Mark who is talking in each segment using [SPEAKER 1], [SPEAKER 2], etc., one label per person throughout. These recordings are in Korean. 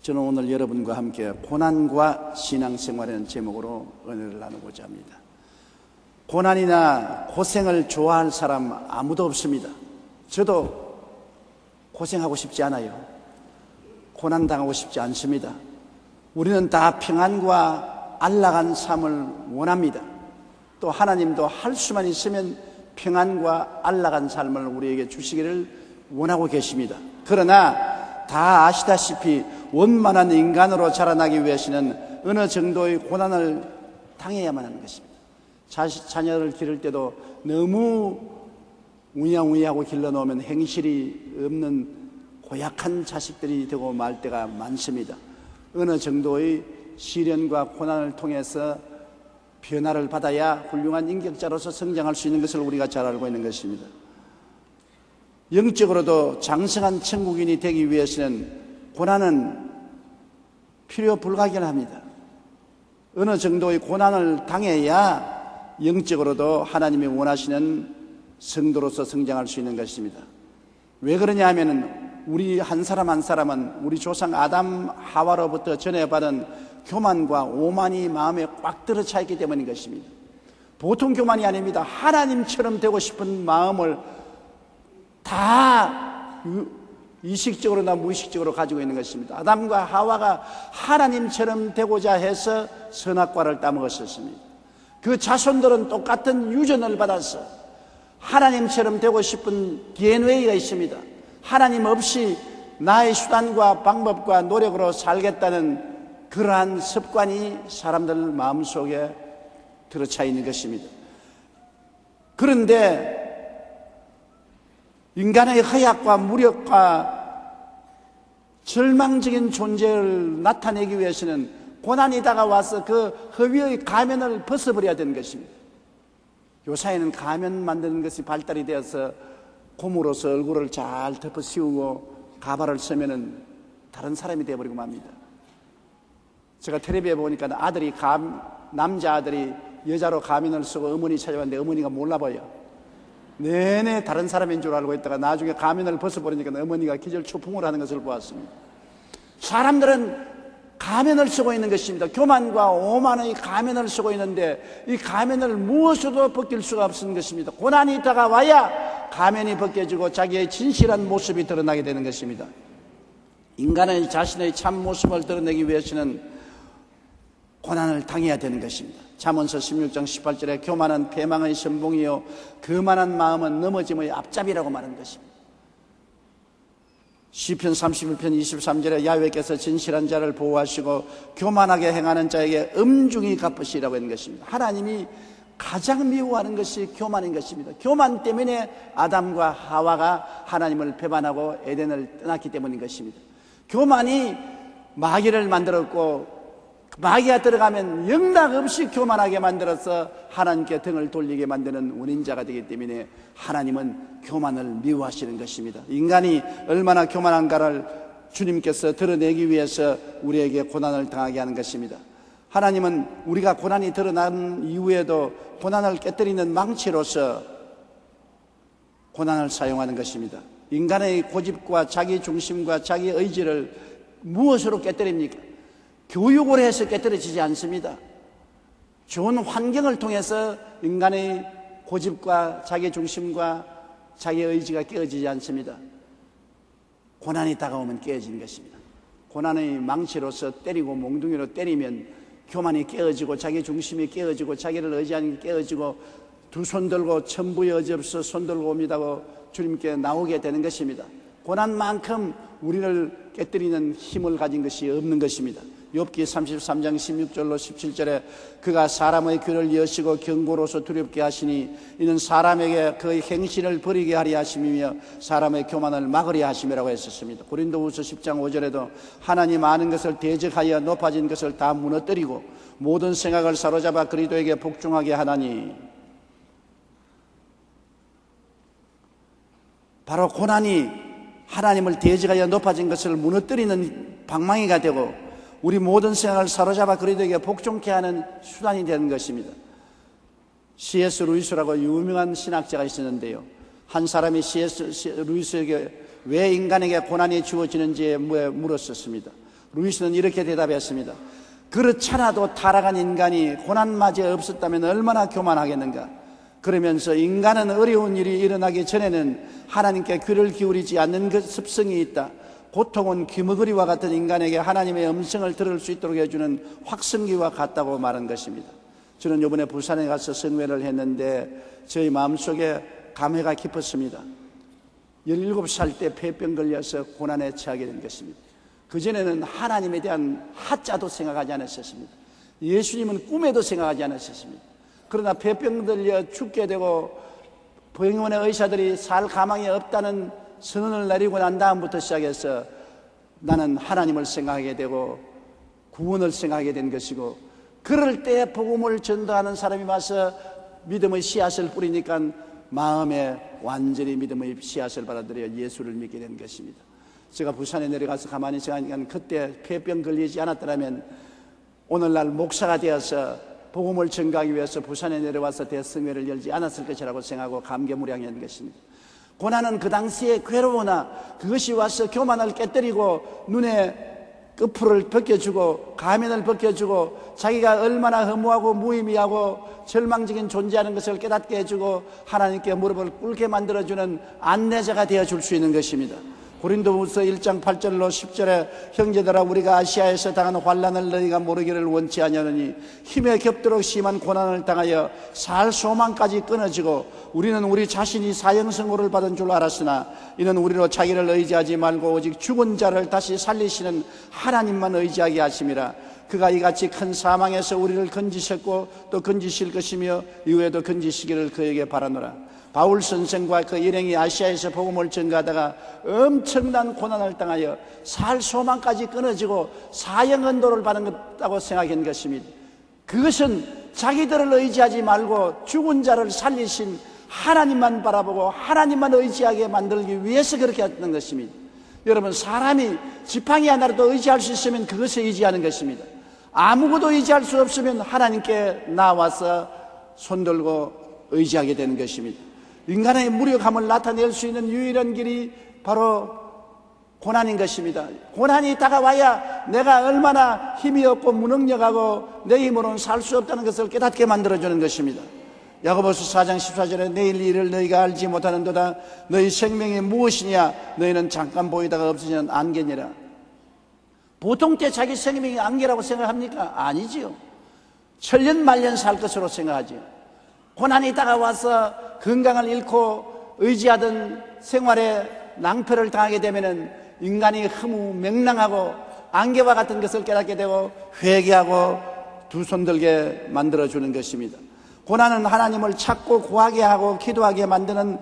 [SPEAKER 1] 저는 오늘 여러분과 함께 고난과 신앙생활이라는 제목으로 은혜를 나누고자 합니다. 고난이나 고생을 좋아할 사람 아무도 없습니다. 저도 고생하고 싶지 않아요. 고난당하고 싶지 않습니다. 우리는 다 평안과 안락한 삶을 원합니다. 또 하나님도 할 수만 있으면 평안과 안락한 삶을 우리에게 주시기를 원하고 계십니다. 그러나 다 아시다시피 원만한 인간으로 자라나기 위해서는 어느 정도의 고난을 당해야만 하는 것입니다. 자녀를 기를 때도 너무 우냐우냐하고 길러놓으면 행실이 없는 고약한 자식들이 되고 말 때가 많습니다. 어느 정도의 시련과 고난을 통해서 변화를 받아야 훌륭한 인격자로서 성장할 수 있는 것을 우리가 잘 알고 있는 것입니다. 영적으로도 장성한 천국인이 되기 위해서는 고난은 필요 불가결합니다. 어느 정도의 고난을 당해야 영적으로도 하나님이 원하시는 성도로서 성장할 수 있는 것입니다. 왜 그러냐 하면은 우리 한 사람 한 사람은 우리 조상 아담 하와로부터 전해받은 교만과 오만이 마음에 꽉 들어차 있기 때문인 것입니다. 보통 교만이 아닙니다. 하나님처럼 되고 싶은 마음을 다 이식적으로나 무의식적으로 가지고 있는 것입니다. 아담과 하와가 하나님처럼 되고자 해서 선악과를 따먹었었습니다. 그 자손들은 똑같은 유전을 받아서 하나님처럼 되고 싶은 DNA가 있습니다. 하나님 없이 나의 수단과 방법과 노력으로 살겠다는 그러한 습관이 사람들 마음속에 들어차 있는 것입니다. 그런데 인간의 허약과 무력과 절망적인 존재를 나타내기 위해서는 고난이 다가와서 그 허위의 가면을 벗어버려야 되는 것입니다. 요사이는 가면 만드는 것이 발달이 되어서 고무로서 얼굴을 잘 덮어 씌우고 가발을 쓰면은 다른 사람이 되어버리고 맙니다. 제가 텔레비에 보니까 남자 아들이 여자로 가면을 쓰고 어머니 찾아왔는데 어머니가 몰라봐요. 내내 다른 사람인 줄 알고 있다가 나중에 가면을 벗어버리니까 어머니가 기절초풍을 하는 것을 보았습니다. 사람들은 가면을 쓰고 있는 것입니다. 교만과 오만의 가면을 쓰고 있는데 이 가면을 무엇으로도 벗길 수가 없는 것입니다. 고난이 다가와야 가면이 벗겨지고 자기의 진실한 모습이 드러나게 되는 것입니다. 인간의 자신의 참 모습을 드러내기 위해서는 고난을 당해야 되는 것입니다. 잠언서 16장 18절에 교만은 패망의 선봉이요 거만한 마음은 넘어짐의 앞잡이라고 말하는 것입니다. 시편 31편 23절에 야훼께서 진실한 자를 보호하시고 교만하게 행하는 자에게 엄중히 갚으시라고 하는 것입니다. 하나님이 가장 미워하는 것이 교만인 것입니다. 교만 때문에 아담과 하와가 하나님을 배반하고 에덴을 떠났기 때문인 것입니다. 교만이 마귀를 만들었고 마귀가 들어가면 영락없이 교만하게 만들어서 하나님께 등을 돌리게 만드는 원인자가 되기 때문에 하나님은 교만을 미워하시는 것입니다. 인간이 얼마나 교만한가를 주님께서 드러내기 위해서 우리에게 고난을 당하게 하는 것입니다. 하나님은 우리가 고난이 드러난 이후에도 고난을 깨뜨리는 망치로서 고난을 사용하는 것입니다. 인간의 고집과 자기 중심과 자기 의지를 무엇으로 깨뜨립니까? 교육을 해서 깨뜨려지지 않습니다. 좋은 환경을 통해서 인간의 고집과 자기 중심과 자기 의지가 깨어지지 않습니다. 고난이 다가오면 깨어지는 것입니다. 고난의 망치로서 때리고 몽둥이로 때리면 교만이 깨어지고 자기 중심이 깨어지고 자기를 의지하는 게 깨어지고 두 손 들고 천부의 어지없어 손 들고 옵니다고 주님께 나오게 되는 것입니다. 고난만큼 우리를 깨뜨리는 힘을 가진 것이 없는 것입니다. 욥기 33장 16절로 17절에 그가 사람의 귀를 여시고 경고로서 두렵게 하시니 이는 사람에게 그의 행실을 버리게 하려 하심이며 사람의 교만을 막으려 하심이라고 했었습니다. 고린도후서 10장 5절에도 하나님 아는 것을 대적하여 높아진 것을 다 무너뜨리고 모든 생각을 사로잡아 그리스도에게 복종하게 하나니 바로 고난이 하나님을 대적하여 높아진 것을 무너뜨리는 방망이가 되고 우리 모든 생각을 사로잡아 그리스도에게 복종케 하는 수단이 되는 것입니다. C.S. 루이스라고 유명한 신학자가 있었는데요. 한 사람이 C.S. 루이스에게 왜 인간에게 고난이 주어지는지에 물었었습니다. 루이스는 이렇게 대답했습니다. 그렇잖아도 타락한 인간이 고난마저 없었다면 얼마나 교만하겠는가. 그러면서 인간은 어려운 일이 일어나기 전에는 하나님께 귀를 기울이지 않는 그 습성이 있다. 고통은 귀머거리와 같은 인간에게 하나님의 음성을 들을 수 있도록 해주는 확성기와 같다고 말한 것입니다. 저는 이번에 부산에 가서 성회를 했는데 저희 마음속에 감회가 깊었습니다. 17살 때 폐병 걸려서 고난에 처하게 된 것입니다. 그전에는 하나님에 대한 하자도 생각하지 않았었습니다. 예수님은 꿈에도 생각하지 않았었습니다. 그러나 폐병 들려 죽게 되고 병원의 의사들이 살 가망이 없다는 선언을 내리고 난 다음부터 시작해서 나는 하나님을 생각하게 되고 구원을 생각하게 된 것이고, 그럴 때 복음을 전도하는 사람이 와서 믿음의 씨앗을 뿌리니까 마음에 완전히 믿음의 씨앗을 받아들여 예수를 믿게 된 것입니다. 제가 부산에 내려가서 가만히 생각하니까 그때 폐병 걸리지 않았더라면 오늘날 목사가 되어서 복음을 전가하기 위해서 부산에 내려와서 대성회를 열지 않았을 것이라고 생각하고 감개무량한 것입니다. 고난은 그 당시에 괴로우나 그것이 와서 교만을 깨뜨리고 눈에 끝풀을 벗겨주고 가면을 벗겨주고 자기가 얼마나 허무하고 무의미하고 절망적인 존재하는 것을 깨닫게 해주고 하나님께 무릎을 꿇게 만들어주는 안내자가 되어줄 수 있는 것입니다. 고린도후서 1장 8절로 10절에 형제들아 우리가 아시아에서 당한 환난을 너희가 모르기를 원치 아니하느니 힘에 겹도록 심한 고난을 당하여 살 소망까지 끊어지고 우리는 우리 자신이 사형선고를 받은 줄 알았으나 이는 우리로 자기를 의지하지 말고 오직 죽은 자를 다시 살리시는 하나님만 의지하게 하심이라. 그가 이같이 큰 사망에서 우리를 건지셨고 또 건지실 것이며 이후에도 건지시기를 그에게 바라노라. 바울 선생과 그 일행이 아시아에서 복음을 전가하다가 엄청난 고난을 당하여 살 소망까지 끊어지고 사형 언도를 받았다고 생각한 것입니다. 그것은 자기들을 의지하지 말고 죽은 자를 살리신 하나님만 바라보고 하나님만 의지하게 만들기 위해서 그렇게 했던 것입니다. 여러분, 사람이 지팡이 하나라도 의지할 수 있으면 그것에 의지하는 것입니다. 아무것도 의지할 수 없으면 하나님께 나와서 손들고 의지하게 되는 것입니다. 인간의 무력함을 나타낼 수 있는 유일한 길이 바로 고난인 것입니다. 고난이 다가와야 내가 얼마나 힘이 없고 무능력하고 내 힘으로는 살 수 없다는 것을 깨닫게 만들어주는 것입니다. 야고보서 4장 14절에 내일 일을 너희가 알지 못하는도다. 너희 생명이 무엇이냐? 너희는 잠깐 보이다가 없어지는 안개니라. 보통 때 자기 생명이 안개라고 생각합니까? 아니지요. 천년만년 살 것으로 생각하지요. 고난이 다가와서 건강을 잃고 의지하던 생활에 낭패를 당하게 되면은 인간이 허무맹랑하고 안개와 같은 것을 깨닫게 되고 회개하고 두 손 들게 만들어주는 것입니다. 고난은 하나님을 찾고 구하게 하고 기도하게 만드는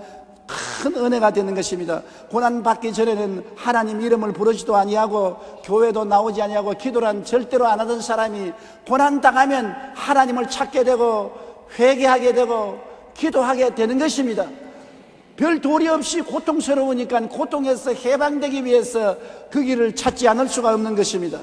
[SPEAKER 1] 큰 은혜가 되는 것입니다. 고난 받기 전에는 하나님 이름을 부르지도 아니하고 교회도 나오지 아니하고 기도란 절대로 안 하던 사람이 고난 당하면 하나님을 찾게 되고 회개하게 되고 기도하게 되는 것입니다. 별 도리 없이 고통스러우니까 고통에서 해방되기 위해서 그 길을 찾지 않을 수가 없는 것입니다.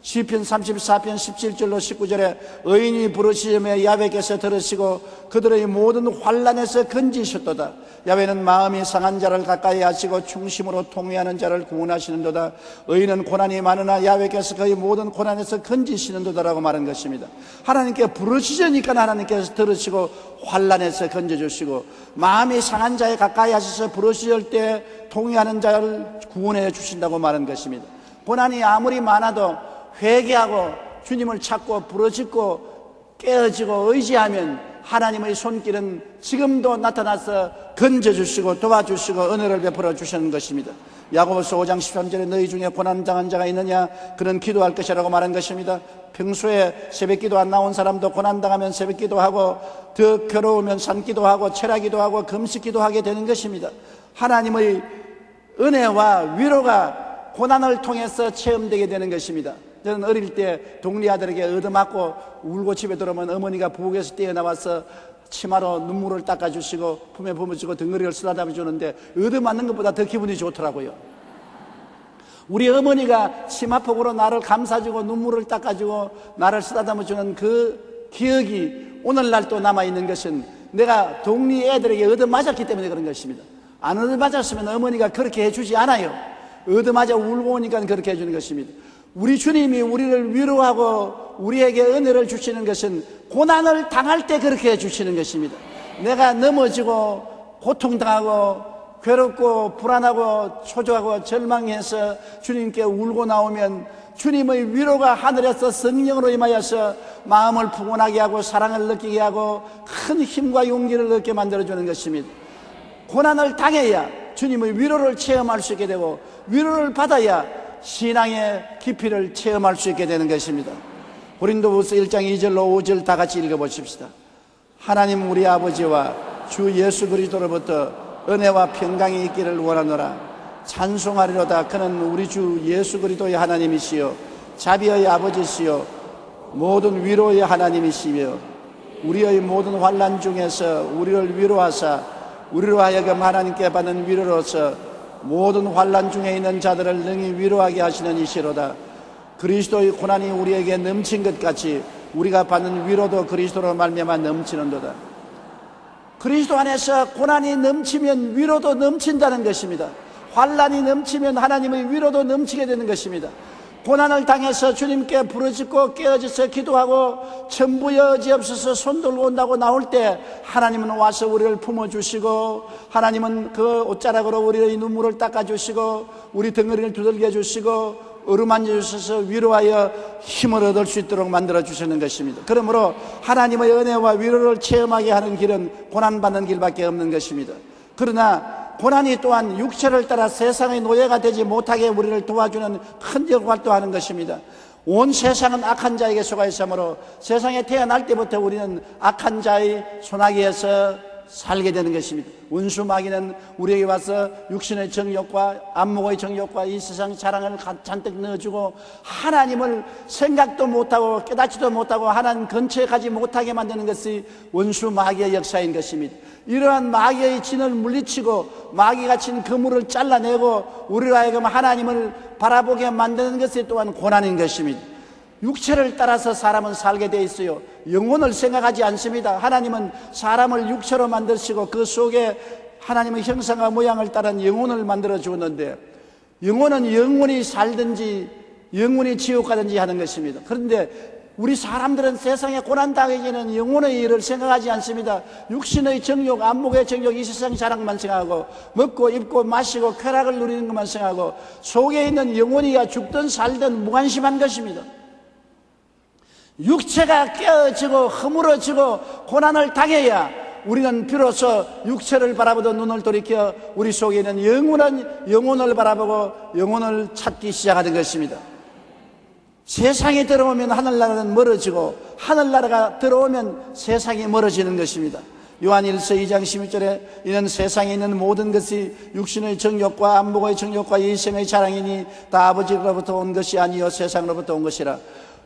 [SPEAKER 1] 시편 34편 17절로 19절에 의인이 부르시며 야훼께서 들으시고 그들의 모든 환난에서 건지셨도다. 야훼는 마음이 상한 자를 가까이 하시고 충심으로 통회하는 자를 구원하시는도다. 의인은 고난이 많으나 야훼께서 그의 모든 고난에서 건지시는도다라고 말한 것입니다. 하나님께 부르시니까 하나님께서 들으시고 환난에서 건져주시고 마음이 상한 자에 가까이 하셔서 부르실 때 통회하는 자를 구원해 주신다고 말한 것입니다. 고난이 아무리 많아도 회개하고 주님을 찾고 부르짖고 깨어지고 의지하면 하나님의 손길은 지금도 나타나서 건져주시고 도와주시고 은혜를 베풀어 주시는 것입니다. 야고보서 5장 13절에 너희 중에 고난당한 자가 있느냐? 그는 기도할 것이라고 말한 것입니다. 평소에 새벽기도 안 나온 사람도 고난당하면 새벽기도 하고 더 괴로우면 산기도 하고 철야기도 하고 금식기도 하게 되는 것입니다. 하나님의 은혜와 위로가 고난을 통해서 체험되게 되는 것입니다. 저는 어릴 때 동리 아들에게 얻어맞고 울고 집에 들어오면 어머니가 부엌에서 뛰어나와서 치마로 눈물을 닦아주시고 품에 품어주고 덩어리를 쓰다듬어 주는데 얻어맞는 것보다 더 기분이 좋더라고요. 우리 어머니가 치마폭으로 나를 감싸주고 눈물을 닦아주고 나를 쓰다듬어 주는 그 기억이 오늘날 또 남아있는 것은 내가 동리 애들에게 얻어맞았기 때문에 그런 것입니다. 안 얻어맞았으면 어머니가 그렇게 해주지 않아요. 얻어맞아 울고 오니까 그렇게 해주는 것입니다. 우리 주님이 우리를 위로하고 우리에게 은혜를 주시는 것은 고난을 당할 때 그렇게 해주시는 것입니다. 내가 넘어지고 고통당하고 괴롭고 불안하고 초조하고 절망해서 주님께 울고 나오면 주님의 위로가 하늘에서 성령으로 임하여서 마음을 푸근하게 하고 사랑을 느끼게 하고 큰 힘과 용기를 얻게 만들어주는 것입니다. 고난을 당해야 주님의 위로를 체험할 수 있게 되고 위로를 받아야 신앙의 깊이를 체험할 수 있게 되는 것입니다. 고린도후서 1장 2절로 5절 다 같이 읽어보십시다. 하나님 우리 아버지와 주 예수 그리스도로부터 은혜와 평강이 있기를 원하노라. 찬송하리로다. 그는 우리 주 예수 그리스도의 하나님이시요 자비의 아버지시요 모든 위로의 하나님이시며 우리의 모든 환난 중에서 우리를 위로하사 우리로 하여금 하나님께 받는 위로로서 모든 환난 중에 있는 자들을 능히 위로하게 하시는 이시로다. 그리스도의 고난이 우리에게 넘친 것 같이 우리가 받는 위로도 그리스도로 말미암아 넘치는도다. 그리스도 안에서 고난이 넘치면 위로도 넘친다는 것입니다. 환난이 넘치면 하나님의 위로도 넘치게 되는 것입니다. 고난을 당해서 주님께 부르짖고 깨어져서 기도하고 천부여 여지없어서 손 들고 온다고 나올 때 하나님은 와서 우리를 품어주시고 하나님은 그 옷자락으로 우리의 눈물을 닦아주시고 우리 덩어리를 두들겨 주시고 어루만져 주셔서 위로하여 힘을 얻을 수 있도록 만들어 주시는 것입니다. 그러므로 하나님의 은혜와 위로를 체험하게 하는 길은 고난받는 길밖에 없는 것입니다. 그러나 고난이 또한 육체를 따라 세상의 노예가 되지 못하게 우리를 도와주는 큰 역할도 하는 것입니다. 온 세상은 악한 자에게 속아 있으므로 세상에 태어날 때부터 우리는 악한 자의 손아귀에서 살게 되는 것입니다. 원수 마귀는 우리에게 와서 육신의 정욕과 안목의 정욕과 이 세상 자랑을 잔뜩 넣어주고 하나님을 생각도 못하고 깨닫지도 못하고 하나님 근처에 가지 못하게 만드는 것이 원수 마귀의 역사인 것입니다. 이러한 마귀의 진을 물리치고 마귀가 친 그물을 잘라내고 우리로 하여금 하나님을 바라보게 만드는 것이 또한 고난인 것입니다. 육체를 따라서 사람은 살게 돼 있어요. 영혼을 생각하지 않습니다. 하나님은 사람을 육체로 만드시고 그 속에 하나님의 형상과 모양을 따른 영혼을 만들어 주었는데 영혼은 영원히 살든지 영원히 지옥 가든지 하는 것입니다. 그런데 우리 사람들은 세상에 고난당하기에는 영혼의 일을 생각하지 않습니다. 육신의 정욕, 안목의 정욕, 이 세상 자랑만 생각하고 먹고 입고 마시고 쾌락을 누리는 것만 생각하고 속에 있는 영혼이야 죽든 살든 무관심한 것입니다. 육체가 깨어지고 허물어지고 고난을 당해야 우리는 비로소 육체를 바라보던 눈을 돌이켜 우리 속에 있는 영혼을 바라보고 영혼을 찾기 시작하는 것입니다. 세상에 들어오면 하늘나라는 멀어지고 하늘나라가 들어오면 세상이 멀어지는 것입니다. 요한일서 2장 11절에 이는 세상에 있는 모든 것이 육신의 정욕과 안목의 정욕과 이생의 자랑이니 다 아버지로부터 온 것이 아니요 세상으로부터 온 것이라.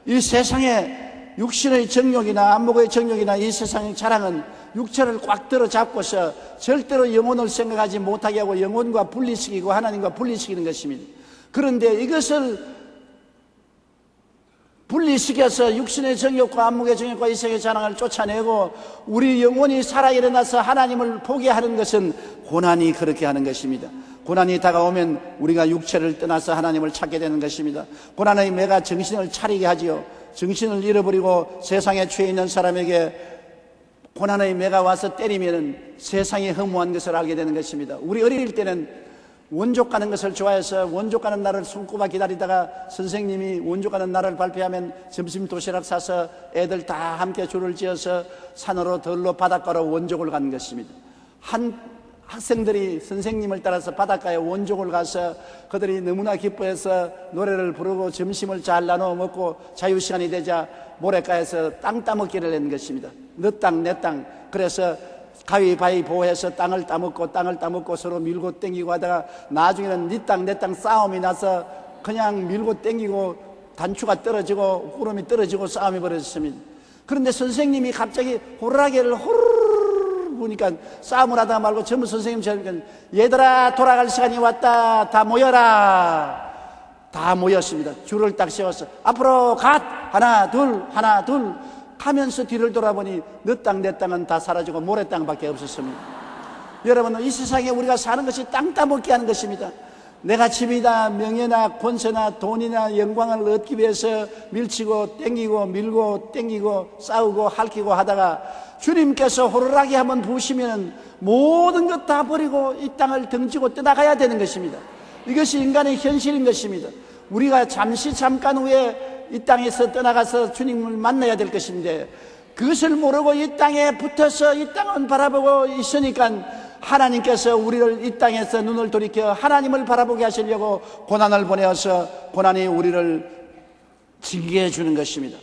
[SPEAKER 1] 이 세상에 육신의 정욕이나 안목의 정욕이나 이 세상의 자랑은 육체를 꽉 들어 잡고서 절대로 영혼을 생각하지 못하게 하고 영혼과 분리시키고 하나님과 분리시키는 것입니다. 그런데 이것을 분리시켜서 육신의 정욕과 안목의 정욕과 이 세상의 자랑을 쫓아내고 우리 영혼이 살아 일어나서 하나님을 보게 하는 것은 고난이 그렇게 하는 것입니다. 고난이 다가오면 우리가 육체를 떠나서 하나님을 찾게 되는 것입니다. 고난의 매가 정신을 차리게 하지요. 정신을 잃어버리고 세상에 취해 있는 사람에게 고난의 매가 와서 때리면 세상이 허무한 것을 알게 되는 것입니다. 우리 어릴 때는 원족 가는 것을 좋아해서 원족 가는 날을 손꼽아 기다리다가 선생님이 원족 가는 날을 발표하면 점심 도시락 사서 애들 다 함께 줄을 지어서 산으로 들로 바닷가로 원족을 가는 것입니다. 학생들이 선생님을 따라서 바닷가에 원족을 가서 그들이 너무나 기뻐해서 노래를 부르고 점심을 잘 나눠 먹고 자유시간이 되자 모래가에서 땅 따먹기를 하는 것입니다. 너 땅 내 땅. 그래서 가위바위보해서 땅을 따먹고 서로 밀고 땡기고 하다가 나중에는 네 땅 내 땅 싸움이 나서 그냥 밀고 땡기고 단추가 떨어지고 구름이 떨어지고 싸움이 벌어졌습니다. 그런데 선생님이 갑자기 호루라기를 호르르 부니까 싸움을 하다가 말고 전부 선생님처럼 얘들아 돌아갈 시간이 왔다 다 모여라. 다 모였습니다. 줄을 딱 세워서 앞으로 갓 하나 둘 하면서 뒤를 돌아보니 너 땅 내 땅은 다 사라지고 모래 땅밖에 없었습니다. 여러분 이 세상에 우리가 사는 것이 땅 따먹기 하는 것입니다. 내가 집이나 명예나 권세나 돈이나 영광을 얻기 위해서 밀치고 땡기고 밀고 땡기고 싸우고 핥히고 하다가 주님께서 호루라기 한번 부으시면 모든 것 다 버리고 이 땅을 등지고 떠나가야 되는 것입니다. 이것이 인간의 현실인 것입니다. 우리가 잠깐 후에 이 땅에서 떠나가서 주님을 만나야 될 것인데, 그것을 모르고 이 땅에 붙어서 이 땅은 바라보고 있으니까 하나님께서 우리를 이 땅에서 눈을 돌이켜 하나님을 바라보게 하시려고 고난을 보내어서 고난이 우리를 징계해 주는 것입니다.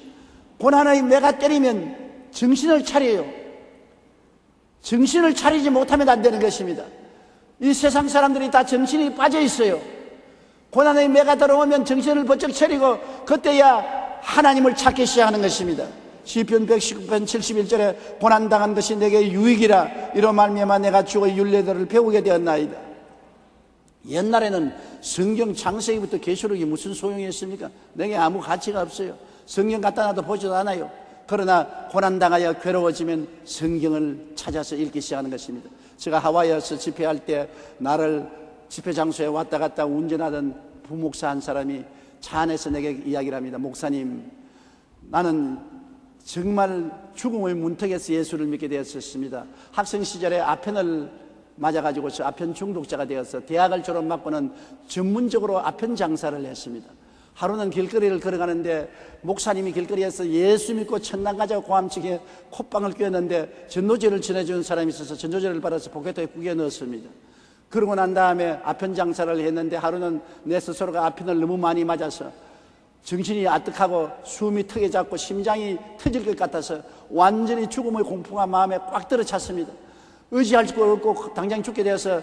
[SPEAKER 1] 고난의 매가 때리면 정신을 차려요. 정신을 차리지 못하면 안 되는 것입니다. 이 세상 사람들이 다 정신이 빠져 있어요. 고난의 매가 들어오면 정신을 번쩍 차리고 그때야 하나님을 찾기 시작하는 것입니다. 시편 119편 71절에 고난당한 것이 내게 유익이라 이로 말미암아 내가 주의 율례들을 배우게 되었나이다. 옛날에는 성경 창세기부터 계시록이 무슨 소용이 있습니까? 내게 아무 가치가 없어요. 성경 갖다 놔도 보지도 않아요. 그러나 고난당하여 괴로워지면 성경을 찾아서 읽기 시작하는 것입니다. 제가 하와이에서 집회할 때 나를 집회 장소에 왔다 갔다 운전하던 부목사 한 사람이 차 안에서 내게 이야기를 합니다. 목사님, 나는 정말 죽음의 문턱에서 예수를 믿게 되었습니다. 학생 시절에 아편을 맞아가지고 저 아편 중독자가 되어서 대학을 졸업받고는 전문적으로 아편 장사를 했습니다. 하루는 길거리를 걸어가는데 목사님이 길거리에서 예수 믿고 천당 가자고 고함치게 콧방을 꿰었는데 전도제를 전해주는 사람이 있어서 전도제를 받아서 포켓에 구겨 넣었습니다. 그러고 난 다음에 아편 장사를 했는데 하루는 내 스스로가 아편을 너무 많이 맞아서 정신이 아득하고 숨이 턱에 잡고 심장이 터질 것 같아서 완전히 죽음의 공포가 마음에 꽉 들어찼습니다. 의지할 수 없고 당장 죽게 되어서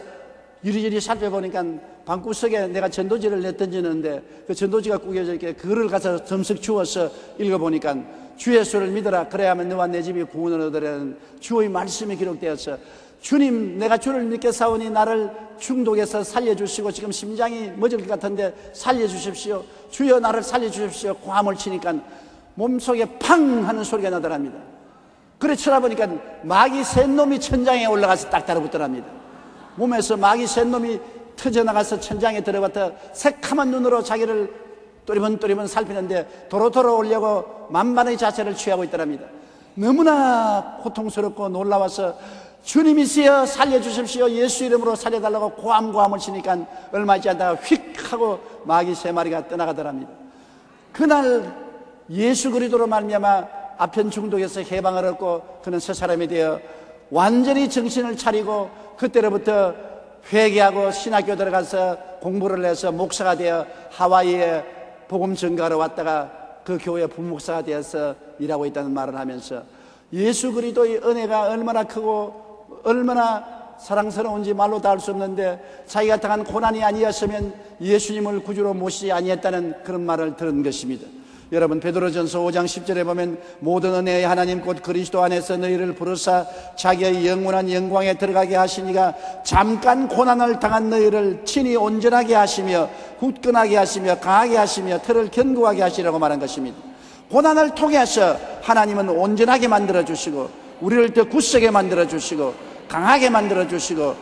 [SPEAKER 1] 이리저리 살펴보니까 방구석에 내가 전도지를 내던지는데 그 전도지가 구겨져 있게 그거를 가서 점석 주워서 읽어보니까 주 예수를 믿어라 그래야만 너와 내 집이 구원을 얻으라는 주의 말씀이 기록되어서 주님, 내가 주를 믿게 사오니 나를 중독에서 살려주시고 지금 심장이 멎을 것 같은데 살려주십시오. 주여 나를 살려주십시오. 고함을 치니까 몸속에 팡 하는 소리가 나더랍니다. 그래 쳐다보니까 마귀 셋 놈이 천장에 올라가서 딱 달아붙더랍니다. 몸에서 마귀 셋 놈이 터져나가서 천장에 들어갔다 새카만 눈으로 자기를 또리번또리번 살피는데 도로 오려고 만반의 자세를 취하고 있더랍니다. 너무나 고통스럽고 놀라워서 주님이시여 살려주십시오. 예수 이름으로 살려달라고 고함을 치니까 얼마 있지 않다가 휙 하고 마귀 세 마리가 떠나가더랍니다. 그날 예수 그리스도로 말미암아 아편 중독에서 해방을 얻고 그는 새 사람이 되어 완전히 정신을 차리고 그때로부터 회개하고 신학교 들어가서 공부를 해서 목사가 되어 하와이에 복음 전가하러 왔다가 그 교회 부목사가 되어서 일하고 있다는 말을 하면서 예수 그리스도의 은혜가 얼마나 크고 얼마나 사랑스러운지 말로 다 할 수 없는데 자기가 당한 고난이 아니었으면 예수님을 구주로 모시지 아니했다는 그런 말을 들은 것입니다. 여러분 베드로전서 5장 10절에 보면 모든 은혜의 하나님 곧 그리스도 안에서 너희를 부르사 자기의 영원한 영광에 들어가게 하시니가 잠깐 고난을 당한 너희를 친히 온전하게 하시며 굳건하게 하시며 강하게 하시며 털을 견고하게 하시라고 말한 것입니다. 고난을 통해서 하나님은 온전하게 만들어 주시고 우리를 더 굳세게 만들어 주시고 강하게 만들어 주시고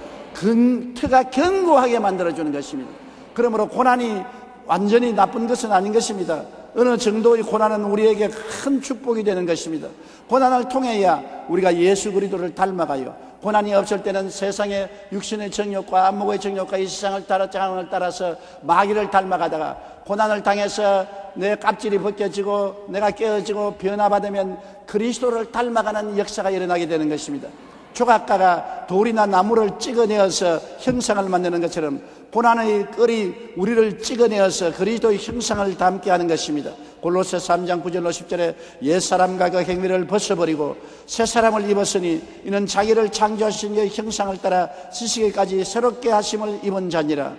[SPEAKER 1] 터가 견고하게 만들어 주는 것입니다. 그러므로 고난이 완전히 나쁜 것은 아닌 것입니다. 어느 정도의 고난은 우리에게 큰 축복이 되는 것입니다. 고난을 통해야 우리가 예수 그리스도를 닮아가요. 고난이 없을 때는 세상의 육신의 정욕과 안목의 정욕과 이 세상을 따라서 마귀를 닮아가다가 고난을 당해서 내 껍질이 벗겨지고 내가 깨어지고 변화받으면 그리스도를 닮아가는 역사가 일어나게 되는 것입니다. 조각가가 돌이나 나무를 찍어내어서 형상을 만드는 것처럼 고난의 끈이 우리를 찍어내어서 그리스도의 형상을 담게 하는 것입니다. 골로새 3장 9절로 10절에 옛사람과 그 행위를 벗어버리고 새사람을 입었으니 이는 자기를 창조하신 그의 형상을 따라 지식에까지 새롭게 하심을 입은 자니라.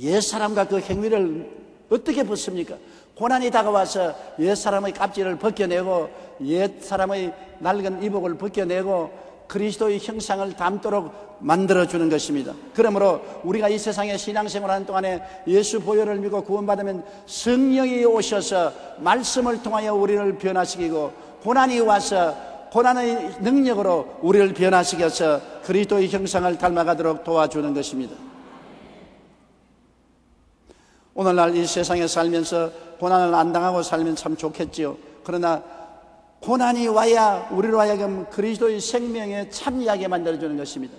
[SPEAKER 1] 옛사람과 그 행위를 어떻게 벗습니까? 고난이 다가와서 옛사람의 껍질을 벗겨내고 옛사람의 낡은 이복을 벗겨내고 그리스도의 형상을 담도록 만들어주는 것입니다. 그러므로 우리가 이 세상에 신앙생활하는 동안에 예수 보혈을 믿고 구원받으면 성령이 오셔서 말씀을 통하여 우리를 변화시키고 고난이 와서 고난의 능력으로 우리를 변화시켜서 그리스도의 형상을 닮아가도록 도와주는 것입니다. 오늘날 이 세상에 살면서 고난을 안 당하고 살면 참 좋겠지요. 그러나 고난이 와야 우리로 하여금 그리스도의 생명에 참여하게 만들어주는 것입니다.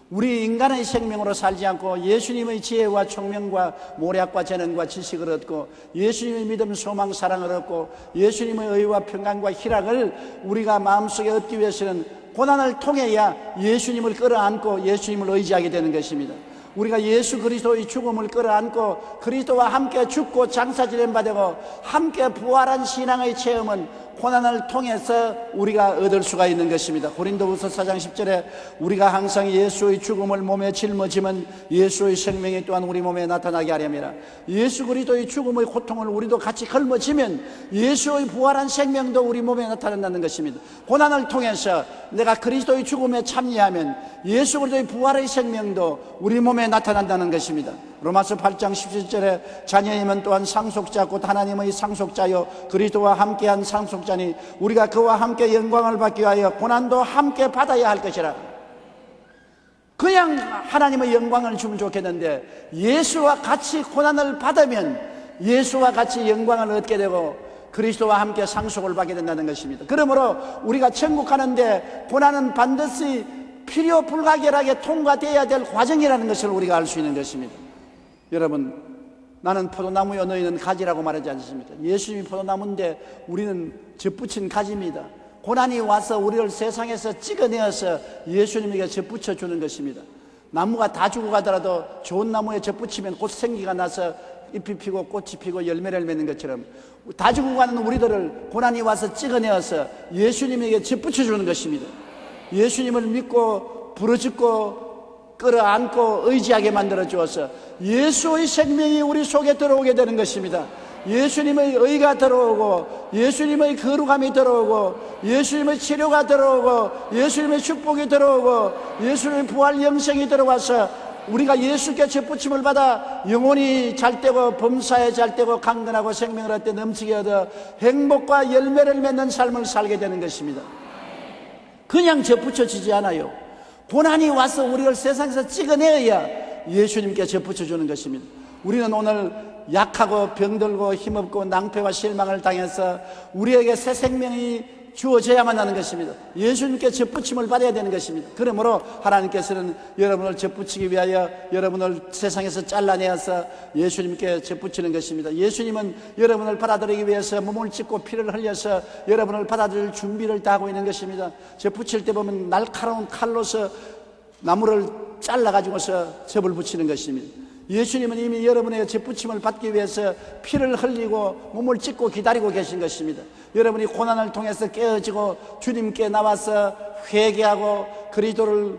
[SPEAKER 1] 우리 인간의 생명으로 살지 않고 예수님의 지혜와 총명과 모략과 재능과 지식을 얻고 예수님의 믿음, 소망, 사랑을 얻고 예수님의 의와 평강과 희락을 우리가 마음속에 얻기 위해서는 고난을 통해야 예수님을 끌어안고 예수님을 의지하게 되는 것입니다. 우리가 예수 그리스도의 죽음을 끌어안고 그리스도와 함께 죽고 장사 지낸 바 되고 함께 부활한 신앙의 체험은 고난을 통해서 우리가 얻을 수가 있는 것입니다. 고린도후서 4장 10절에 우리가 항상 예수의 죽음을 몸에 짊어지면 예수의 생명이 또한 우리 몸에 나타나게 하렵니다. 예수 그리스도의 죽음의 고통을 우리도 같이 걸머지면 예수의 부활한 생명도 우리 몸에 나타난다는 것입니다. 고난을 통해서 내가 그리스도의 죽음에 참여하면 예수 그리스도의 부활의 생명도 우리 몸에 나타난다는 것입니다. 로마서 8장 17절에 자녀이면 또한 상속자 곧 하나님의 상속자요 그리스도와 함께한 상속자니 우리가 그와 함께 영광을 받기 위하여 고난도 함께 받아야 할 것이라. 그냥 하나님의 영광을 주면 좋겠는데 예수와 같이 고난을 받으면 예수와 같이 영광을 얻게 되고 그리스도와 함께 상속을 받게 된다는 것입니다. 그러므로 우리가 천국 가는데 고난은 반드시 필요 불가결하게 통과되어야 될 과정이라는 것을 우리가 알 수 있는 것입니다. 여러분, 나는 포도나무요 너희는 가지라고 말하지 않습니까? 예수님이 포도나무인데 우리는 젖붙인 가지입니다. 고난이 와서 우리를 세상에서 찍어내어서 예수님에게 젖붙여 주는 것입니다. 나무가 다 죽어가더라도 좋은 나무에 젖붙이면 곧 생기가 나서 잎이 피고 꽃이 피고 열매를 맺는 것처럼 다 죽어가는 우리들을 고난이 와서 찍어내어서 예수님에게 젖붙여 주는 것입니다. 예수님을 믿고 부르짖고 끌어안고 의지하게 만들어 주어서 예수의 생명이 우리 속에 들어오게 되는 것입니다. 예수님의 의가 들어오고 예수님의 거룩함이 들어오고 예수님의 치료가 들어오고 예수님의 축복이 들어오고 예수님의 부활 영생이 들어와서 우리가 예수께 젖붙임을 받아 영혼이 잘되고 범사에 잘되고 강건하고 생명을 얻되 넘치게 얻어 행복과 열매를 맺는 삶을 살게 되는 것입니다. 그냥 젖붙여지지 않아요. 고난이 와서 우리를 세상에서 찍어내야 예수님께 젖붙여주는 것입니다. 우리는 오늘 약하고 병들고 힘없고 낭패와 실망을 당해서 우리에게 새 생명이 주어져야만 하는 것입니다. 예수님께 젖붙임을 받아야 되는 것입니다. 그러므로 하나님께서는 여러분을 젖붙이기 위하여 여러분을 세상에서 잘라내어서 예수님께 젖붙이는 것입니다. 예수님은 여러분을 받아들이기 위해서 몸을 찢고 피를 흘려서 여러분을 받아들일 준비를 다 하고 있는 것입니다. 젖붙일 때 보면 날카로운 칼로서 나무를 잘라가지고서 젖을 붙이는 것입니다. 예수님은 이미 여러분의 젖붙임을 받기 위해서 피를 흘리고 몸을 찢고 기다리고 계신 것입니다. 여러분이 고난을 통해서 깨어지고 주님께 나와서 회개하고 그리스도를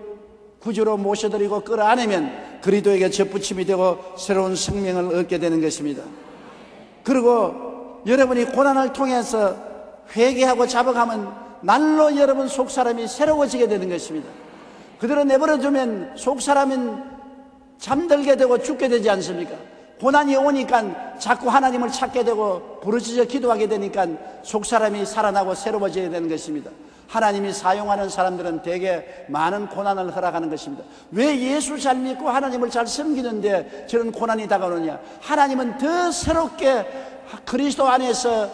[SPEAKER 1] 구주로 모셔드리고 끌어안으면 그리스도에게 젖붙임이 되고 새로운 생명을 얻게 되는 것입니다. 그리고 여러분이 고난을 통해서 회개하고 잡아가면 날로 여러분 속사람이 새로워지게 되는 것입니다. 그대로 내버려두면 속사람은 잠들게 되고 죽게 되지 않습니까? 고난이 오니까 자꾸 하나님을 찾게 되고 부르짖어 기도하게 되니까 속사람이 살아나고 새로워져야 되는 것입니다. 하나님이 사용하는 사람들은 대개 많은 고난을 허락하는 것입니다. 왜 예수 잘 믿고 하나님을 잘 섬기는데 저런 고난이 다가오느냐? 하나님은 더 새롭게 그리스도 안에서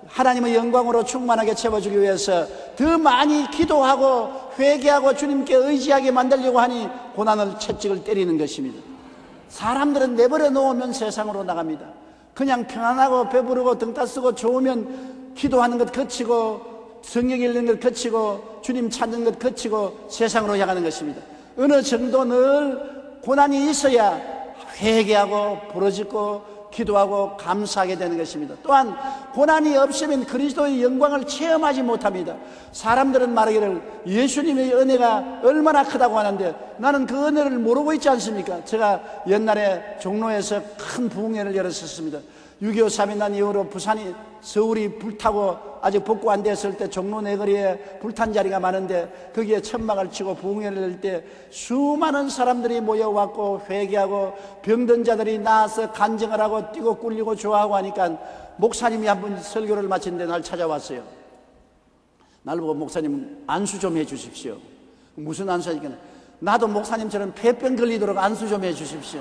[SPEAKER 1] 하나님의 영광으로 충만하게 채워주기 위해서 더 많이 기도하고 회개하고 주님께 의지하게 만들려고 하니 고난을 채찍을 때리는 것입니다. 사람들은 내버려 놓으면 세상으로 나갑니다. 그냥 편안하고 배부르고 등 따쓰고 좋으면 기도하는 것 그치고 성경 읽는 것 그치고 주님 찾는 것 그치고 세상으로 향하는 것입니다. 어느 정도 늘 고난이 있어야 회개하고 부르짖고 기도하고 감사하게 되는 것입니다. 또한 고난이 없으면 그리스도의 영광을 체험하지 못합니다. 사람들은 말하기를 예수님의 은혜가 얼마나 크다고 하는데 나는 그 은혜를 모르고 있지 않습니까? 제가 옛날에 종로에서 큰 부흥회를 열었었습니다. 6.25 3.1난 이후로 부산이 서울이 불타고 아직 복구 안 됐을 때 종로 내거리에 불탄 자리가 많은데 거기에 천막을 치고 부흥회를 열 때 수많은 사람들이 모여왔고 회개하고 병든 자들이 나와서 간증을 하고 뛰고 꿀리고 좋아하고 하니까 목사님이 한 분 설교를 마치는데 날 찾아왔어요. 날 보고 목사님 안수 좀 해 주십시오. 무슨 안수하니까 나도 목사님처럼 폐병 걸리도록 안수 좀 해 주십시오.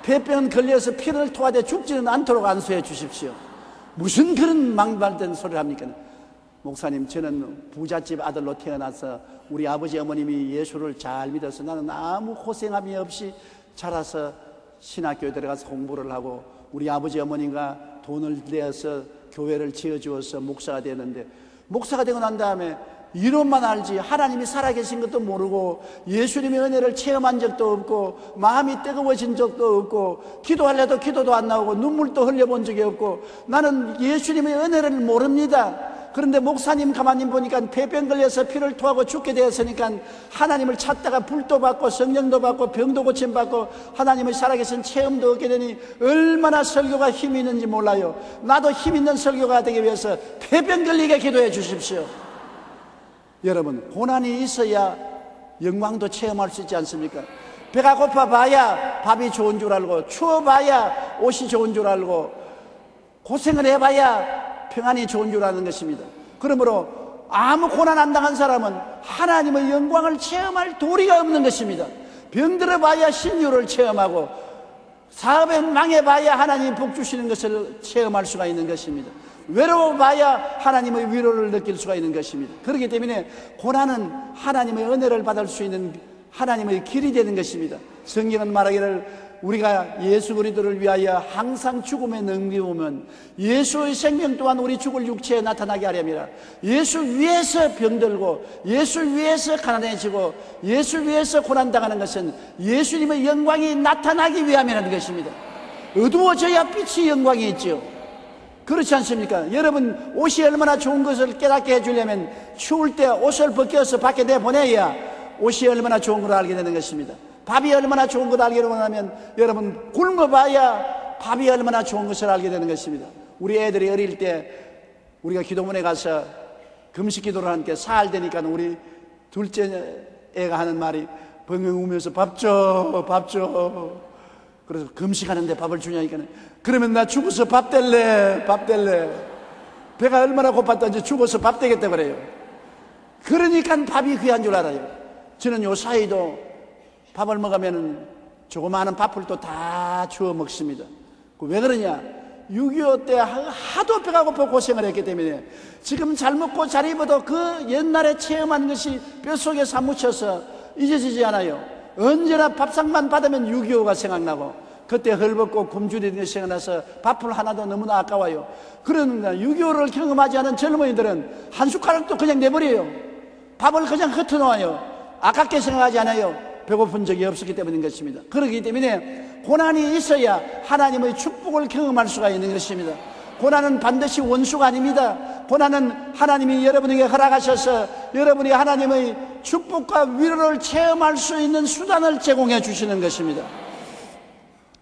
[SPEAKER 1] 폐병은 걸려서 피를 토하되 죽지는 않도록 안수해 주십시오. 무슨 그런 망발된 소리를 합니까? 목사님, 저는 부잣집 아들로 태어나서 우리 아버지 어머님이 예수를 잘 믿어서 나는 아무 고생함이 없이 자라서 신학교에 들어가서 공부를 하고 우리 아버지 어머니가 돈을 내어서 교회를 지어주어서 목사가 되었는데, 목사가 되고 난 다음에 이론만 알지 하나님이 살아계신 것도 모르고 예수님의 은혜를 체험한 적도 없고 마음이 뜨거워진 적도 없고 기도하려도 기도도 안 나오고 눈물도 흘려본 적이 없고 나는 예수님의 은혜를 모릅니다. 그런데 목사님 가만히 보니까 폐병 걸려서 피를 토하고 죽게 되었으니까 하나님을 찾다가 불도 받고 성령도 받고 병도 고침받고 하나님의 살아계신 체험도 얻게 되니 얼마나 설교가 힘이 있는지 몰라요. 나도 힘 있는 설교가 되기 위해서 폐병 걸리게 기도해 주십시오. 여러분, 고난이 있어야 영광도 체험할 수 있지 않습니까? 배가 고파 봐야 밥이 좋은 줄 알고, 추워 봐야 옷이 좋은 줄 알고, 고생을 해봐야 평안이 좋은 줄 아는 것입니다. 그러므로 아무 고난 안 당한 사람은 하나님의 영광을 체험할 도리가 없는 것입니다. 병들어 봐야 신유를 체험하고, 사업에 망해봐야 하나님이 복 주시는 것을 체험할 수가 있는 것입니다. 외로워봐야 하나님의 위로를 느낄 수가 있는 것입니다. 그렇기 때문에 고난은 하나님의 은혜를 받을 수 있는 하나님의 길이 되는 것입니다. 성경은 말하기를 우리가 예수 그리스도를 위하여 항상 죽음에 넘겨오면 예수의 생명 또한 우리 죽을 육체에 나타나게 하렵니다. 예수 위해서 병들고 예수 위해서 가난해지고 예수 위해서 고난당하는 것은 예수님의 영광이 나타나기 위함이라는 것입니다. 어두워져야 빛이 영광이 있죠. 그렇지 않습니까? 여러분, 옷이 얼마나 좋은 것을 깨닫게 해주려면 추울 때 옷을 벗겨서 밖에 내보내야 옷이 얼마나 좋은 걸 알게 되는 것입니다. 밥이 얼마나 좋은 걸 알게 되면 여러분, 굶어봐야 밥이 얼마나 좋은 것을 알게 되는 것입니다. 우리 애들이 어릴 때 우리가 기도문에 가서 금식 기도를 하니까 살 되니까 우리 둘째 애가 하는 말이 벙벙 우면서 밥 줘, 밥 줘. 그래서 금식하는데 밥을 주냐니까 그러면 나 죽어서 밥 될래, 밥 될래. 배가 얼마나 고팠던지 죽어서 밥 되겠다 그래요. 그러니까 밥이 귀한 줄 알아요. 저는 요 사이도 밥을 먹으면 조그마한 밥풀도 다 주워 먹습니다. 왜 그러냐? 6.25 때 하도 배가 고파 고생을 했기 때문에 지금 잘 먹고 잘 입어도 그 옛날에 체험한 것이 뼛속에 사무쳐서 잊어지지 않아요. 언제나 밥상만 받으면 6.25가 생각나고 그때 헐벗고 굶주리는 것이 생각나서 밥풀 하나도 너무나 아까워요. 그러나 6.25를 경험하지 않은 젊은이들은 한 숟가락도 그냥 내버려요. 밥을 그냥 흩어놓아요. 아깝게 생각하지 않아요. 배고픈 적이 없었기 때문인 것입니다. 그렇기 때문에 고난이 있어야 하나님의 축복을 경험할 수가 있는 것입니다. 고난은 반드시 원수가 아닙니다. 고난은 하나님이 여러분에게 허락하셔서 여러분이 하나님의 축복과 위로를 체험할 수 있는 수단을 제공해 주시는 것입니다.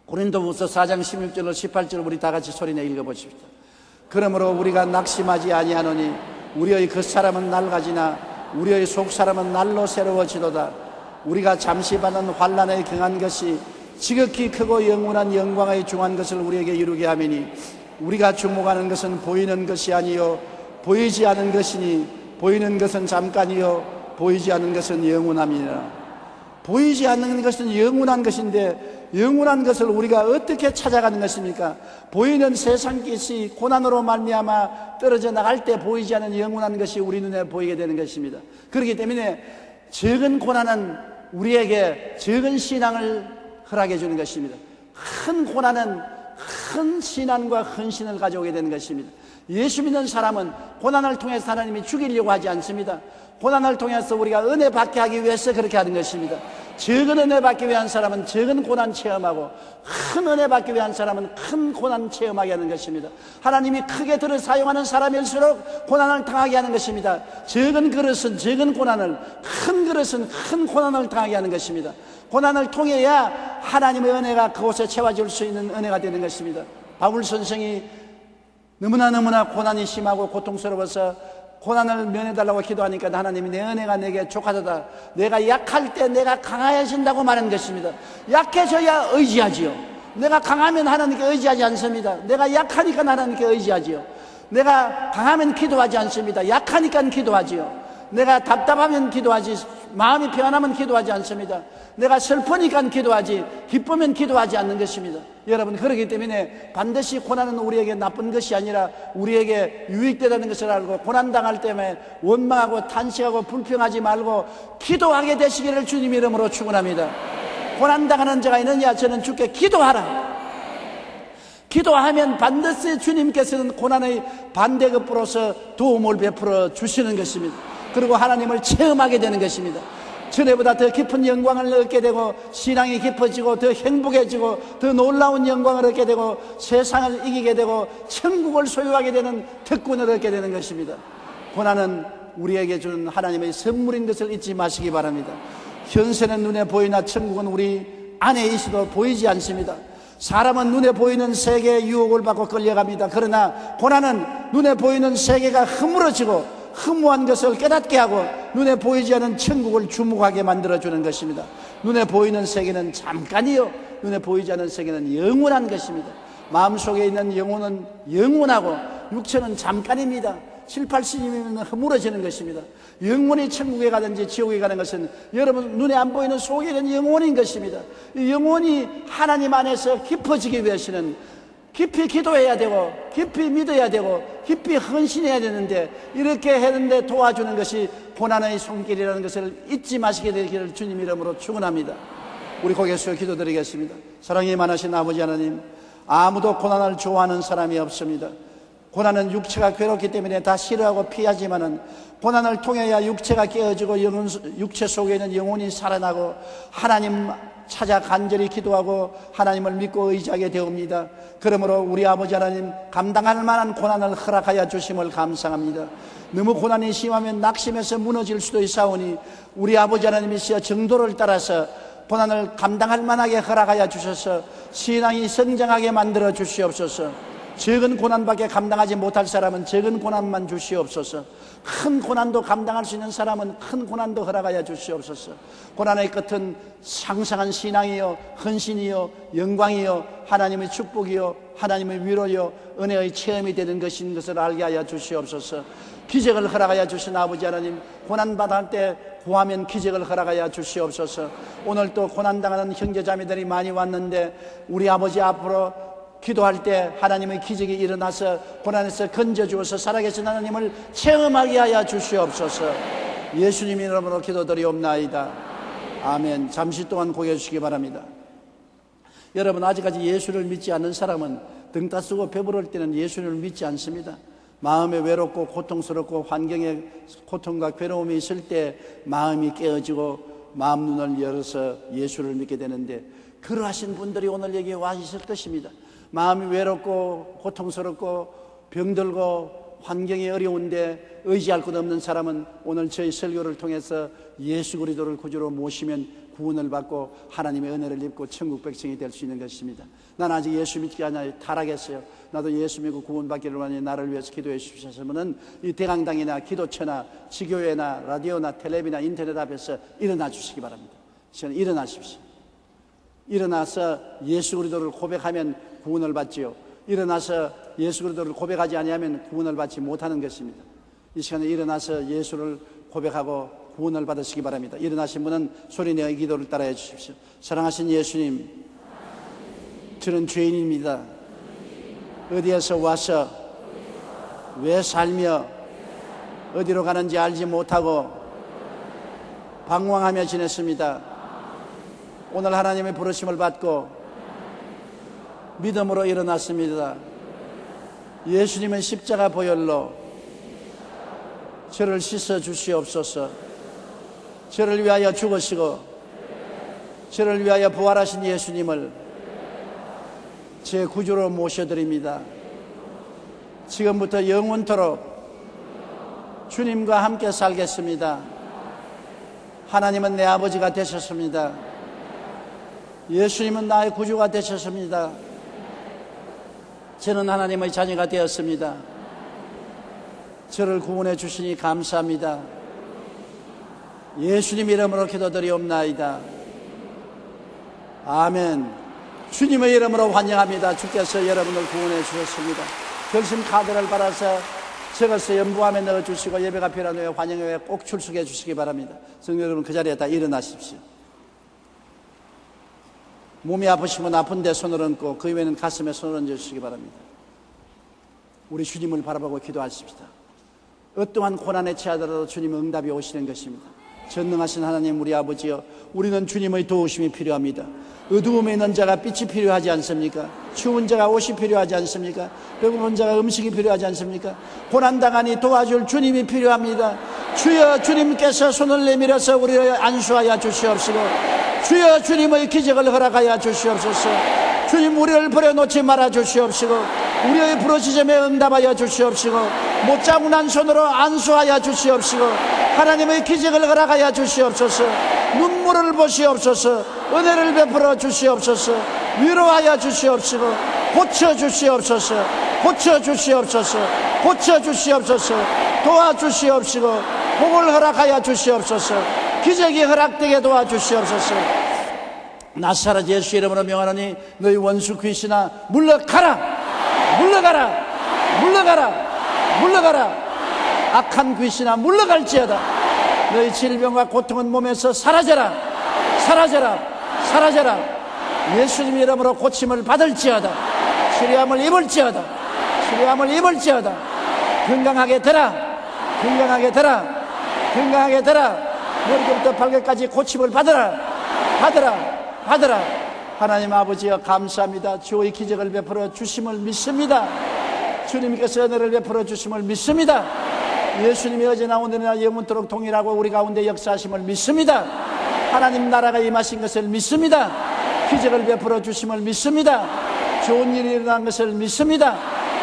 [SPEAKER 1] 고린도후서 4장 16절로 18절을 우리 다 같이 소리내 읽어보십시오. 그러므로 우리가 낙심하지 아니하노니 우리의 겉사람은 낡아지나 우리의 속사람은 날로 새로워지도다. 우리가 잠시 받는 환난에 경한 것이 지극히 크고 영원한 영광의 중한 것을 우리에게 이루게 하매니 우리가 주목하는 것은 보이는 것이 아니요 보이지 않은 것이니 보이는 것은 잠깐이요 보이지 않는 것은 영원함이니라. 보이지 않는 것은 영원한 것인데 영원한 것을 우리가 어떻게 찾아가는 것입니까? 보이는 세상 것이 고난으로 말미암아 떨어져 나갈 때 보이지 않는 영원한 것이 우리 눈에 보이게 되는 것입니다. 그렇기 때문에 적은 고난은 우리에게 적은 신앙을 허락해 주는 것입니다. 큰 고난은 큰 신앙과 헌신을 가져오게 되는 것입니다. 예수 믿는 사람은 고난을 통해서 하나님이 죽이려고 하지 않습니다. 고난을 통해서 우리가 은혜 받게 하기 위해서 그렇게 하는 것입니다. 적은 은혜 받기 위한 사람은 적은 고난 체험하고 큰 은혜 받기 위한 사람은 큰 고난 체험하게 하는 것입니다. 하나님이 크게 들어 사용하는 사람일수록 고난을 당하게 하는 것입니다. 적은 그릇은 적은 고난을, 큰 그릇은 큰 고난을 당하게 하는 것입니다. 고난을 통해야 하나님의 은혜가 그곳에 채워질 수 있는 은혜가 되는 것입니다. 바울 선생이 너무나 고난이 심하고 고통스러워서 고난을 면해달라고 기도하니까 하나님이 내 은혜가 내게 족하도다. 내가 약할 때 내가 강해진다고 말하는 것입니다. 약해져야 의지하지요. 내가 강하면 하나님께 의지하지 않습니다. 내가 약하니까 하나님께 의지하지요. 내가 강하면 기도하지 않습니다. 약하니까 기도하지요. 내가 답답하면 기도하지 마음이 평안하면 기도하지 않습니다. 내가 슬프니까 기도하지 기쁘면 기도하지 않는 것입니다. 여러분, 그렇기 때문에 반드시 고난은 우리에게 나쁜 것이 아니라 우리에게 유익되다는 것을 알고 고난당할 때에 원망하고 탄식하고 불평하지 말고 기도하게 되시기를 주님 이름으로 축원합니다. 고난당하는 자가 있느냐? 저는 주께 기도하라. 기도하면 반드시 주님께서는 고난의 반대급부로서 도움을 베풀어 주시는 것입니다. 그리고 하나님을 체험하게 되는 것입니다. 전에보다 더 깊은 영광을 얻게 되고 신앙이 깊어지고 더 행복해지고 더 놀라운 영광을 얻게 되고 세상을 이기게 되고 천국을 소유하게 되는 특권을 얻게 되는 것입니다. 고난은 우리에게 준 하나님의 선물인 것을 잊지 마시기 바랍니다. 현세는 눈에 보이나 천국은 우리 안에 있어도 보이지 않습니다. 사람은 눈에 보이는 세계의 유혹을 받고 끌려갑니다. 그러나 고난은 눈에 보이는 세계가 허물어지고 허무한 것을 깨닫게 하고 눈에 보이지 않는 천국을 주목하게 만들어주는 것입니다. 눈에 보이는 세계는 잠깐이요, 눈에 보이지 않는 세계는 영원한 것입니다. 마음속에 있는 영혼은 영원하고 육체는 잠깐입니다. 7, 80이면 허물어지는 것입니다. 영원히 천국에 가든지 지옥에 가는 것은 여러분 눈에 안 보이는 속에 있는 영혼인 것입니다. 이 영혼이 하나님 안에서 깊어지기 위해서는 깊이 기도해야 되고 깊이 믿어야 되고 깊이 헌신해야 되는데, 이렇게 했는데 도와주는 것이 고난의 손길이라는 것을 잊지 마시게 되기를 주님 이름으로 축원합니다. 우리 고개 숙여 기도드리겠습니다. 사랑이 많으신 아버지 하나님, 아무도 고난을 좋아하는 사람이 없습니다. 고난은 육체가 괴롭기 때문에 다 싫어하고 피하지만은 고난을 통해야 육체가 깨어지고 육체 속에 있는 영혼이 살아나고 하나님 찾아 간절히 기도하고 하나님을 믿고 의지하게 되옵니다. 그러므로 우리 아버지 하나님, 감당할 만한 고난을 허락하여 주심을 감사합니다. 너무 고난이 심하면 낙심해서 무너질 수도 있사오니 우리 아버지 하나님이시여 정도를 따라서 고난을 감당할 만하게 허락하여 주셔서 신앙이 성장하게 만들어 주시옵소서. 적은 고난밖에 감당하지 못할 사람은 적은 고난만 주시옵소서. 큰 고난도 감당할 수 있는 사람은 큰 고난도 허락하여 주시옵소서. 고난의 끝은 상상한 신앙이요, 헌신이요, 영광이요, 하나님의 축복이요, 하나님의 위로요, 은혜의 체험이 되는 것인 것을 알게 하여 주시옵소서. 기적을 허락하여 주신 아버지 하나님, 고난받을 때 구하면 기적을 허락하여 주시옵소서. 오늘 또 고난당하는 형제자매들이 많이 왔는데 우리 아버지 앞으로 기도할 때 하나님의 기적이 일어나서 고난에서 건져주어서 살아계신 하나님을 체험하게 하여 주시옵소서. 예수님 이름으로 기도드리옵나이다. 아멘. 잠시 동안 고개 주시기 바랍니다. 여러분, 아직까지 예수를 믿지 않는 사람은 등 따쓰고 배부를 때는 예수를 믿지 않습니다. 마음에 외롭고 고통스럽고 환경에 고통과 괴로움이 있을 때 마음이 깨어지고 마음 눈을 열어서 예수를 믿게 되는데, 그러하신 분들이 오늘 여기에 와 있을 것입니다. 마음이 외롭고 고통스럽고 병들고 환경이 어려운데 의지할 것 없는 사람은 오늘 저희 설교를 통해서 예수 그리스도를 구주로 모시면 구원을 받고 하나님의 은혜를 입고 천국 백성이 될 수 있는 것입니다. 난 아직 예수 믿지 않아요. 타락했어요. 나도 예수 믿고 구원받기를 원하니 나를 위해서 기도해 주시면은 이 대강당이나 기도처나 지교회나 라디오나 텔레비나 인터넷 앞에서 일어나 주시기 바랍니다. 저는 일어나십시오. 일어나서 예수 그리스도를 고백하면 구원을 받지요. 일어나서 예수 그리스도를 고백하지 아니하면 구원을 받지 못하는 것입니다. 이 시간에 일어나서 예수를 고백하고 구원을 받으시기 바랍니다. 일어나신 분은 소리내어 이 기도를 따라해 주십시오. 사랑하신 예수님, 저는 죄인입니다. 어디에서 와서 왜 살며 어디로 가는지 알지 못하고 방황하며 지냈습니다. 오늘 하나님의 부르심을 받고 믿음으로 일어났습니다. 예수님의 십자가 보혈로 저를 씻어 주시옵소서. 저를 위하여 죽으시고 저를 위하여 부활하신 예수님을 제 구주로 모셔드립니다. 지금부터 영원토록 주님과 함께 살겠습니다. 하나님은 내 아버지가 되셨습니다. 예수님은 나의 구주가 되셨습니다. 저는 하나님의 자녀가 되었습니다. 저를 구원해 주시니 감사합니다. 예수님 이름으로 기도드리옵나이다. 아멘. 주님의 이름으로 환영합니다. 주께서 여러분을 구원해 주셨습니다. 결심 카드를 받아서 적어서 연부함에 넣어주시고 예배가 필요한 후에 환영회 꼭 출석해 주시기 바랍니다. 성도 여러분, 그 자리에 다 일어나십시오. 몸이 아프시면 아픈데 손을 얹고 그 이외에는 가슴에 손을 얹어주시기 바랍니다. 우리 주님을 바라보고 기도하십시다. 어떠한 고난에 처하더라도 주님의 응답이 오시는 것입니다. 전능하신 하나님 우리 아버지여, 우리는 주님의 도우심이 필요합니다. 어두움에 있는 자가 빛이 필요하지 않습니까? 추운 자가 옷이 필요하지 않습니까? 배고픈 자가 음식이 필요하지 않습니까? 고난당하니 도와줄 주님이 필요합니다. 주여, 주님께서 손을 내밀어서 우리를 안수하여 주시옵시고, 주여, 주님의 기적을 허락하여 주시옵소서. 주님, 우리를 버려놓지 말아 주시옵시고, 우리의 부르짖음에 응답하여 주시옵시고, 못 자문한 손으로 안수하여 주시옵시고, 하나님의 기적을 허락하여 주시옵소서. 눈물을 보시옵소서. 은혜를 베풀어 주시옵소서. 위로하여 주시옵시고, 고쳐 주시옵소서. 고쳐 주시옵소서. 고쳐 주시옵소서. 도와주시옵시고, 복을 허락하여 주시옵소서. 기적이 허락되게 도와주시옵소서. 나사렛 예수 이름으로 명하노니 너희 원수 귀신아, 물러가라! 물러가라! 물러가라! 물러가라! 악한 귀신아, 물러갈지어다. 너희 질병과 고통은 몸에서 사라져라! 사라져라! 사라져라! 예수님 이름으로 고침을 받을지어다. 치료함을 입을지어다. 치료함을 입을지어다. 건강하게 되라! 건강하게 되라! 건강하게 되라! 머리부터 발끝까지 고침을 받으라! 받으라! 받으라! 하나님 아버지여, 감사합니다. 주의 기적을 베풀어 주심을 믿습니다. 주님께서 은혜를 베풀어 주심을 믿습니다. 예수님이 어제나 오늘이나 영원토록 동일하고 우리 가운데 역사하심을 믿습니다. 하나님 나라가 임하신 것을 믿습니다. 기적을 베풀어 주심을 믿습니다. 좋은 일이 일어난 것을 믿습니다.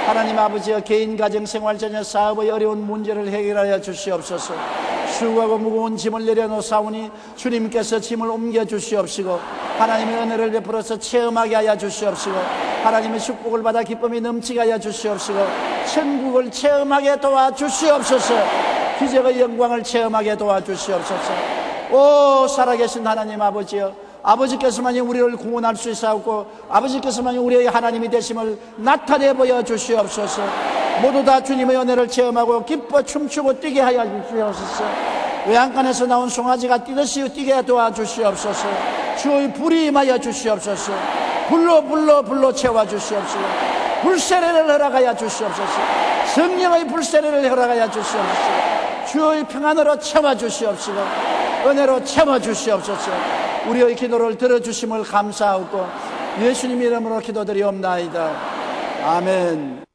[SPEAKER 1] 하나님 아버지여, 개인, 가정, 생활, 자녀, 사업의 어려운 문제를 해결하여 주시옵소서. 수고하고 무거운 짐을 내려놓사오니 주님께서 짐을 옮겨 주시옵시고, 하나님의 은혜를 베풀어서 체험하게 하여 주시옵시고, 하나님의 축복을 받아 기쁨이 넘치게 하여 주시옵시고, 천국을 체험하게 도와주시옵소서. 기적의 영광을 체험하게 도와주시옵소서. 오 살아계신 하나님 아버지여, 아버지께서만이 우리를 구원할 수 있사옵고 아버지께서만이 우리의 하나님이 되심을 나타내 보여주시옵소서. 모두 다 주님의 은혜를 체험하고 기뻐 춤추고 뛰게 하여 주시옵소서. 외양간에서 나온 송아지가 뛰듯이 뛰게 도와주시옵소서. 주의 불이 임하여 주시옵소서. 불로 채워주시옵소서. 불세례를 허락하여 주시옵소서. 성령의 불세례를 허락하여 주시옵소서. 주의 평안으로 채워주시옵소서. 은혜로 채워주시옵소서. 우리의 기도를 들어주심을 감사하고 예수님 이름으로 기도드리옵나이다. 아멘.